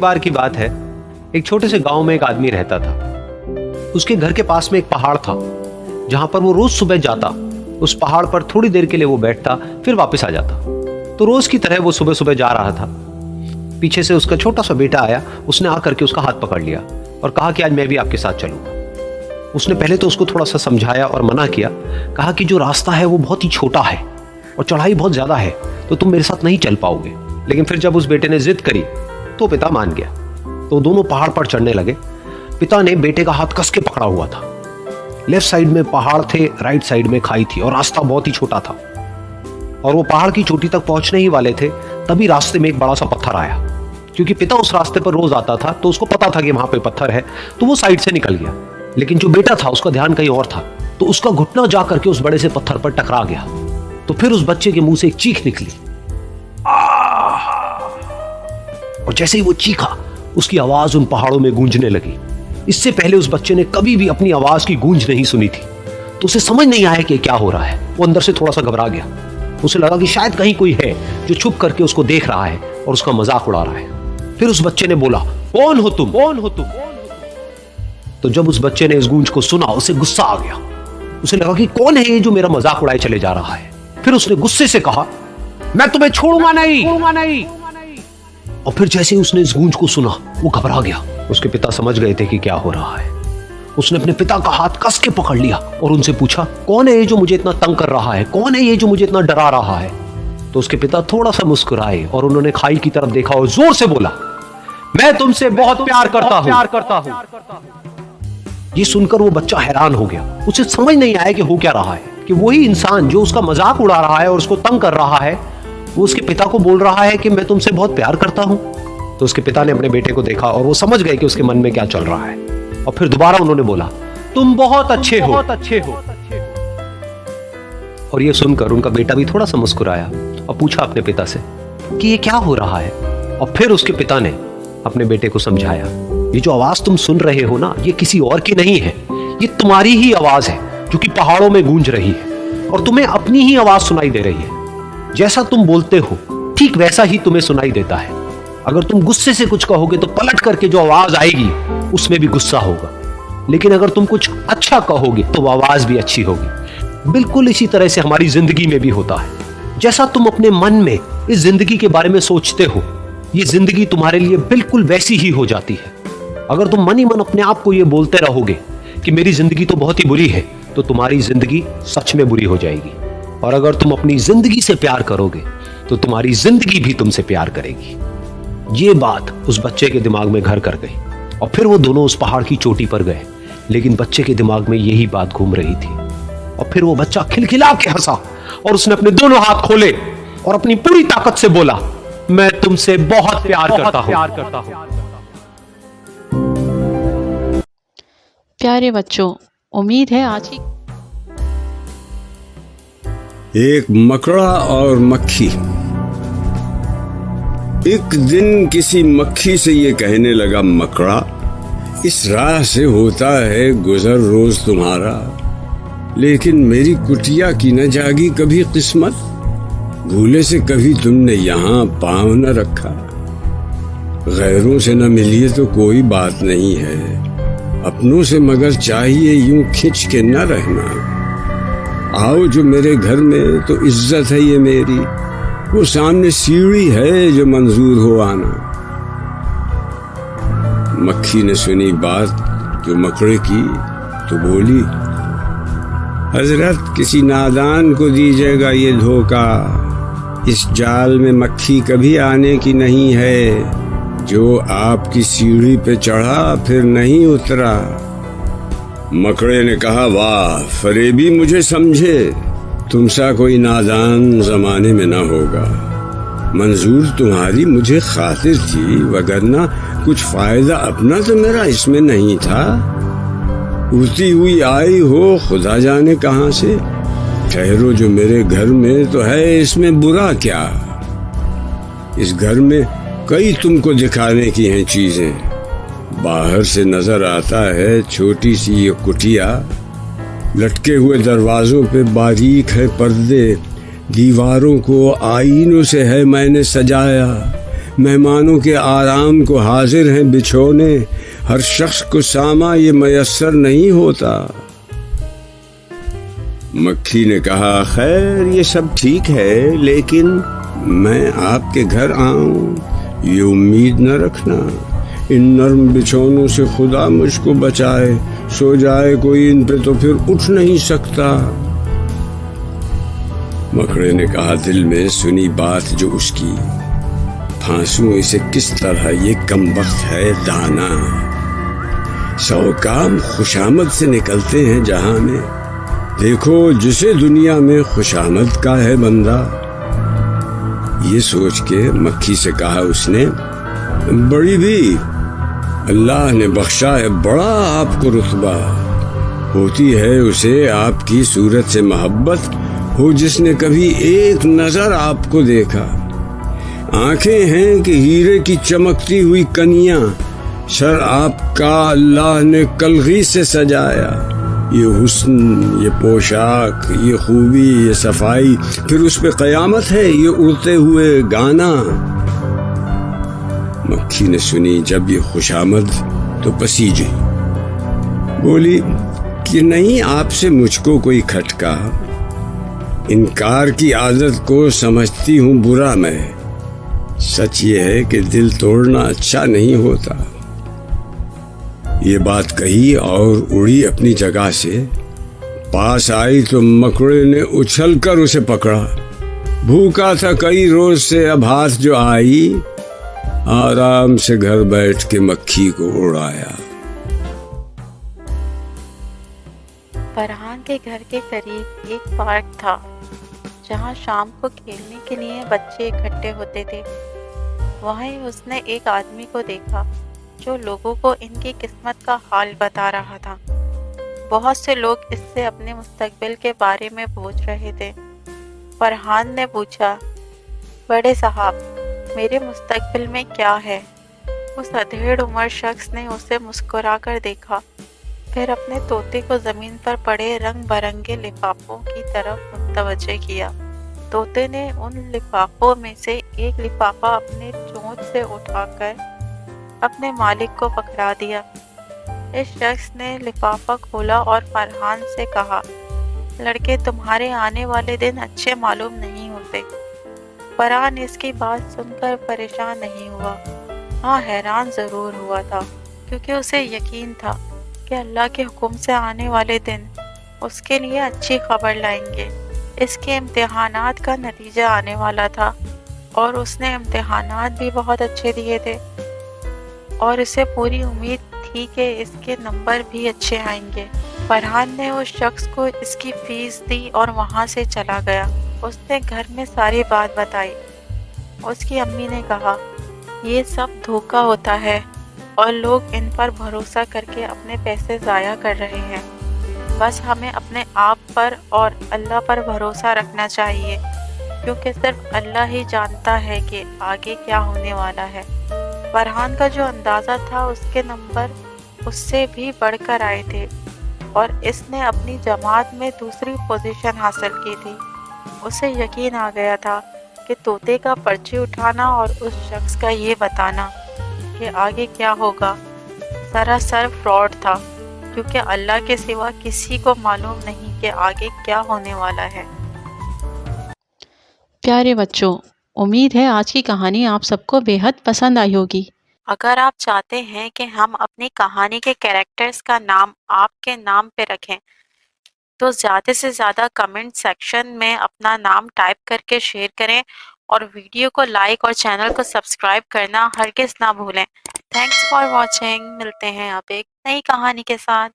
बार की बात है, एक छोटे से गांव में एक आदमी रहता था। उसके घर के पास में एक पहाड़ था जहां पर वो रोज सुबह जाता। उस पहाड़ पर थोड़ी देर के लिए वो बैठता, फिर वापस आ जाता। तो रोज की तरह वो सुबह सुबह जा रहा था। पीछे से उसका छोटा सा बेटा आया। उसने आकर के उसका हाथ पकड़ लिया और कहा कि आज मैं भी आपके साथ चलूंगा। उसने पहले तो उसको थोड़ा सा समझाया और मना किया। कहा कि जो रास्ता है वो बहुत ही छोटा है और चढ़ाई बहुत ज्यादा है, तो तुम मेरे साथ नहीं चल पाओगे। लेकिन फिर जब उस बेटे ने जिद करी तो पिता मान गया। तो दोनों पहाड़ पर चढ़ने लगे। पिता ने बेटे का हाथ कस के पकड़ा हुआ था। लेफ्ट साइड में पहाड़ थे, राइट साइड में खाई थी और रास्ता बहुत ही छोटा था। और वो पहाड़ की चोटी तक पहुंचने ही वाले थे, तभी रास्ते में एक बड़ा सा पत्थर आया। क्योंकि पिता उस रास्ते पर रोज आता था तो उसको पता था कि वहां पे पत्थर है, तो वो साइड से निकल गया। लेकिन जो बेटा था उसका ध्यान कहीं और था, तो उसका घुटना जा करके उस बड़े से पत्थर पर टकरा गया। तो फिर उस बच्चे के मुंह से एक चीख निकली, और जैसे ही वो चीखा उसकी आवाज उन पहाड़ों में गूंजने लगी। इससे पहले उस बच्चे ने कभी भी अपनी आवाज की गूंज नहीं सुनी थी, तो उसे समझ नहीं आया कि क्या हो रहा है। वो अंदर से थोड़ा सा घबरा गया। उसे लगा कि शायद कहीं कोई है जो छुप करके उसको देख रहा है और उसका मजाक उड़ा रहा है। फिर उस बच्चे ने बोला, कौन हो तुम? कौन हो तुम? तो जब उस बच्चे ने इस गूंज को सुना, उसे गुस्सा आ गया। उसे लगा कि कौन है ये जो मेरा मजाक उड़ाए चले जा रहा है। फिर उसने गुस्से से कहा, मैं तुम्हें छोड़ूंगा नहीं। और फिर जैसे ही उसने इस गूंज को सुना, वो घबरा गया। उसके पिता समझ गए थे कि क्या हो रहा है। उसने अपने पिता का हाथ कस के पकड़ लिया और उनसे पूछा, कौन है ये जो मुझे इतना तंग कर रहा है? कौन है ये जो मुझे इतना डरा रहा है? तो उसके पिता थोड़ा सा मुस्कुराए और उन्होंने खाई की तरफ देखा और जोर से बोला, मैं तुमसे बहुत प्यार करता हूं। ये सुनकर वो बच्चा हैरान हो गया। उसे समझ नहीं आया कि हो क्या रहा है, कि वही इंसान जो उसका मजाक उड़ा रहा है और उसको तंग कर रहा है, वो उसके पिता को बोल रहा है कि मैं तुमसे बहुत प्यार करता हूं। तो उसके पिता ने अपने बेटे को देखा और वो समझ गए कि उसके मन में क्या चल रहा है। और फिर दोबारा उन्होंने बोला, तुम बहुत अच्छे हो। और ये सुनकर उनका बेटा भी थोड़ा सा मुस्कुराया और पूछा अपने पिता से कि ये क्या हो रहा है। और फिर उसके पिता ने अपने बेटे को समझाया, ये जो आवाज तुम सुन रहे हो ना, ये किसी और की नहीं है, ये तुम्हारी ही आवाज है जो कि पहाड़ों में गूंज रही है और तुम्हें अपनी ही आवाज सुनाई दे रही है। जैसा तुम बोलते हो ठीक वैसा ही तुम्हें सुनाई देता है। अगर तुम गुस्से से कुछ कहोगे तो पलट करके जो आवाज आएगी उसमें भी गुस्सा होगा, लेकिन अगर तुम कुछ अच्छा कहोगे तो वो आवाज भी अच्छी होगी। बिल्कुल इसी तरह से हमारी जिंदगी में भी होता है। जैसा तुम अपने मन में इस जिंदगी के बारे में सोचते हो, ये जिंदगी तुम्हारे लिए बिल्कुल वैसी ही हो जाती है। अगर तुम मन ही मन अपने आप को ये बोलते रहोगे कि मेरी जिंदगी तो बहुत ही बुरी है, तो तुम्हारी जिंदगी सच में बुरी हो जाएगी। और अगर तुम अपनी जिंदगी से प्यार करोगे तो तुम्हारी जिंदगी भी तुमसे प्यार करेगी। ये बात उस बच्चे के दिमाग में घर कर गई और फिर वो दोनों उस पहाड़ की चोटी पर गए। लेकिन बच्चे के दिमाग में यही बात घूम रही थी। और फिर वो बच्चा खिलखिला के हंसा और उसने अपने दोनों हाथ खोले और अपनी पूरी ताकत से बोला, मैं तुमसे बहुत प्यार करता हूं। प्यारे बच्चों, उम्मीद है आज की एक मकड़ा और मक्खी। एक दिन किसी मक्खी से ये कहने लगा मकड़ा, इस राह से होता है गुजर रोज तुम्हारा, लेकिन मेरी कुटिया की न जागी कभी किस्मत, भूले से कभी तुमने यहाँ पाँव न रखा। गैरों से न मिलिए तो कोई बात नहीं है, अपनों से मगर चाहिए यूं खिंच के न रहना। आओ जो मेरे घर में तो इज्जत है ये मेरी, वो सामने सीढ़ी है जो मंजूर हो आना। मक्खी ने सुनी बात जो मकड़े की तो बोली, हजरत किसी नादान को दीजिएगा ये धोखा, इस जाल में मक्खी कभी आने की नहीं है, जो आपकी सीढ़ी पे चढ़ा फिर नहीं उतरा। मकड़े ने कहा, वाह फरेबी मुझे समझे, तुम सा कोई नादान जमाने में ना होगा। मंजूर तुम्हारी मुझे खातिर थी, वगरना कुछ फायदा अपना तो मेरा इसमें नहीं था। उड़ती हुई आई हो खुदा जाने कहां से, ठहरो जो मेरे घर में तो है इसमें बुरा क्या। इस घर में कई तुमको दिखाने की हैं चीजें। बाहर से नजर आता है छोटी सी ये कुटिया, लटके हुए दरवाजों पे बारीक है पर्दे, दीवारों को आईनों से है मैंने सजाया, मेहमानों के आराम को हाजिर हैं बिछोने, हर शख्स को सामा ये मयस्सर नहीं होता। मक्खी ने कहा, खैर ये सब ठीक है, लेकिन मैं आपके घर आऊं ये उम्मीद न रखना। इन नर्म बिछौनों से खुदा मुझको बचाए, सो जाए कोई इन पे तो फिर उठ नहीं सकता। मकड़े ने कहा दिल में सुनी बात जो उसकी, फांसूं इसे किस तरह, ये कमबख्त है दाना। सौ काम खुशामद से निकलते हैं जहां में, देखो जिसे दुनिया में खुशामद का है बंदा। ये सोच के मक्खी से कहा उसने, बड़ी भी अल्लाह ने बख्शा है बड़ा आपको रुतबा, होती है उसे आपकी सूरत से मोहब्बत, हो जिसने कभी एक नजर आपको देखा। आंखें हैं कि हीरे की चमकती हुई कनियां, सर आपका अल्लाह ने कलगी से सजाया। ये हुस्न, ये पोशाक, ये खूबी, ये सफाई, फिर उस पे कयामत है ये उड़ते हुए गाना। मक्खी ने सुनी जब ये खुशामद तो पसीजी, बोली कि नहीं आपसे मुझको कोई खटका, इनकार की आदत को समझती हूँ बुरा मैं। सच ये है कि दिल तोड़ना अच्छा नहीं होता। ये बात कही और उड़ी अपनी जगह से। पास आई तो मकड़े ने उछलकर उसे पकड़ा। भूखा था कई रोज से, अब हाथ जो आई, आराम से घर बैठ के मक्खी को उड़ाया। फरहान के घर के करीब एक पार्क था जहाँ शाम को खेलने के लिए बच्चे इकट्ठे होते थे। वहीं उसने एक आदमी को देखा जो लोगों को इनकी किस्मत का हाल बता रहा था। बहुत से लोग इससे अपने मुस्तकबिल के बारे में पूछ रहे थे। फरहान ने पूछा, बड़े साहब मेरे मुस्तकबिल में क्या है? उस अधेड़ उम्र शख्स ने उसे मुस्कुराकर देखा, फिर अपने तोते को जमीन पर पड़े रंग बरंगे लिफाफों की तरफ मुतवज्जे किया। तोते ने उन लिफाफों में से एक लिफाफा अपने चोंच से उठाकर अपने मालिक को पकड़ा दिया। इस शख्स ने लिफाफा खोला और फरहान से कहा, लड़के तुम्हारे आने वाले दिन अच्छे मालूम नहीं होते। फरहान इसकी बात सुनकर परेशान नहीं हुआ, हाँ हैरान जरूर हुआ था, क्योंकि उसे यकीन था कि अल्लाह के हुक्म से आने वाले दिन उसके लिए अच्छी खबर लाएंगे। इसके इम्तिहानात का नतीजा आने वाला था और उसने इम्तिहानात भी बहुत अच्छे दिए थे और इसे पूरी उम्मीद थी कि इसके नंबर भी अच्छे आएंगे। फरहान ने उस शख्स को इसकी फीस दी और वहाँ से चला गया। उसने घर में सारी बात बताई। उसकी अम्मी ने कहा, ये सब धोखा होता है और लोग इन पर भरोसा करके अपने पैसे ज़ाया कर रहे हैं। बस हमें अपने आप पर और अल्लाह पर भरोसा रखना चाहिए, क्योंकि सिर्फ अल्लाह ही जानता है कि आगे क्या होने वाला है। फरहान का जो अंदाज़ा था उसके नंबर उससे भी बढ़कर आए थे और इसने अपनी जमात में दूसरी पोजीशन हासिल की थी। उसे यकीन आ गया था कि तोते का पर्ची उठाना और उस शख्स का ये बताना कि आगे क्या होगा सरासर फ्रॉड था, क्योंकि अल्लाह के सिवा किसी को मालूम नहीं कि आगे क्या होने वाला है। प्यारे बच्चों, उम्मीद है आज की कहानी आप सबको बेहद पसंद आई होगी। अगर आप चाहते हैं कि हम अपनी कहानी के कैरेक्टर्स का नाम आपके नाम पे रखें, तो ज़्यादा से ज़्यादा कमेंट सेक्शन में अपना नाम टाइप करके शेयर करें और वीडियो को लाइक और चैनल को सब्सक्राइब करना हरगिज़ ना भूलें। Thanks for watching. मिलते हैं अब एक नई कहानी के साथ।